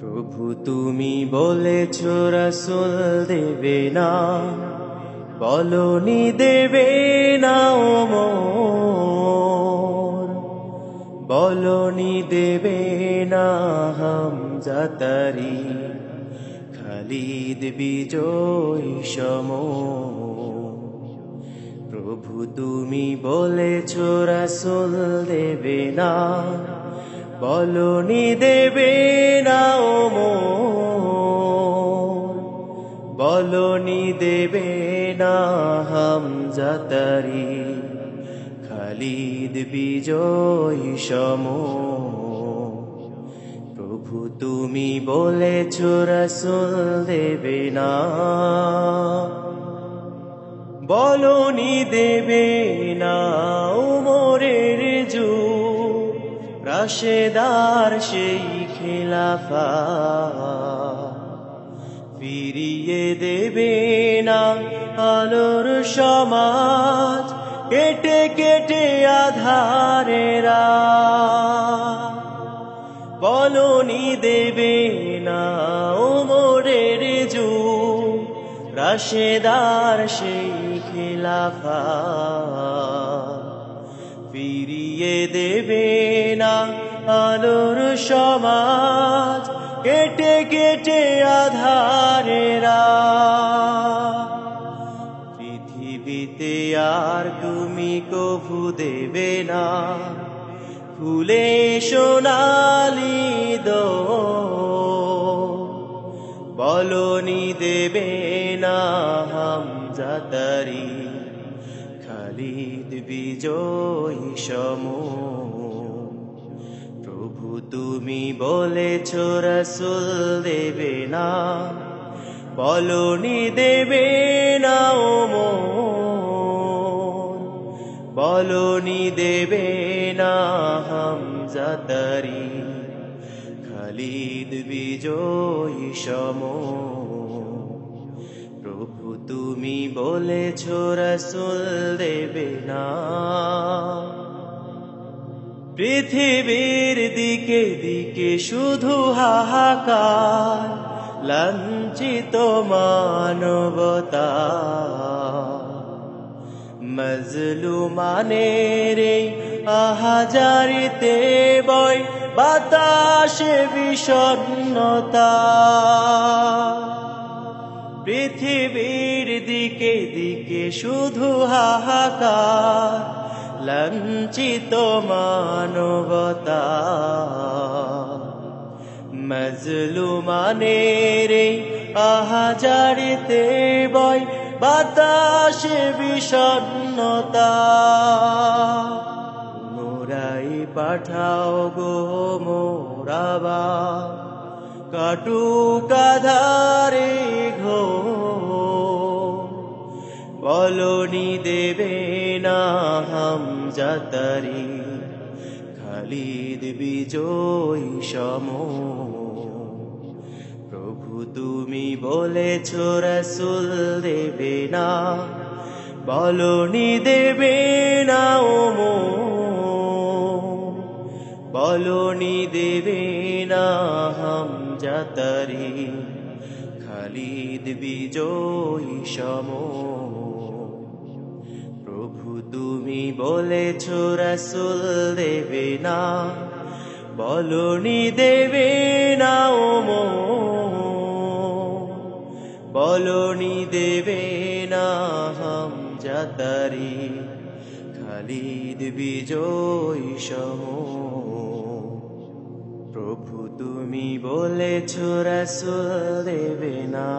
প্রভু তুমি বলেছ রাসূল দেবে না, বলনি দেবে না ওমর, বলনি দেবে না হামজাতারি, খালিদ বিজয়ী সমর। প্রভু তুমি বলেছ রাসূল দেবে না, বলনি দেবে না ওমর, বলনি দেবে না হামজাতারি, খালিদ বিজয়ী সমর। প্রভু তুমি বলেছ রাসূল দেবে না, বলনি দেবে না ওমরের যুগ, রাশেদার সেই খিলাফা, ফিরিয়ে দেবে না আলোর সমাজ, কেটে কেটে আধারেরা, বলনি দেবে না ওমরের যুগ, রাশেদার সেই খিলাফা, ফিরিয়ে দেবে না আলোর সমাজ, কেটে কেটে আধারেরা। পৃথিবীতে আর তুমি কভু দেবে না ফুলে সোনালি দোল, বলনি দেবে না হামজাতারি, খালিদ বিজয়ী সমর। প্রভু তুমি বলেছ রাসূল দেবে না, বলনি দেবে না ওমর, বলনি দেবে না হামজাতারি, খালিদ বিজয়ী সমর। প্রভু তুমি বলেছ রাসূল দেবে না, পৃথিবীর দিকে দিকে শুধু হাহাকার, লাঞ্ছিত মানবতা, মজলুমানের এই আহাজারিতে বয় বাতাসে বিষণ্ণতা। পৃথিবীর দিকে দিকে শুধু হাহাকার, লাঞ্ছিত মানবতা, মজলুমানের এই আহাজারিতে বয় বাতাসে বিষণ্ণতা। পুনরায় পাঠাও গো মোরাবা, কাটুক আঁধারে ঘোর, বলনি দেবে না হামজাতারি, খালিদ বিজয়ী সমর। প্রভু তুমি বলেছ রাসূল দেবে না, বলনি দেবে না ওমর, বলনি দেবে না হামজাতারি, খালিদ বিজয়ী সমর। প্রভু তুমি বলেছ রাসূল দেবে না, বলনি দেবে না ওমর, বলনি দেবে না হামজাতারি, খালিদ বিজয়ী সমর। প্রভু তুমি বলেছ রাসূল দেবে না।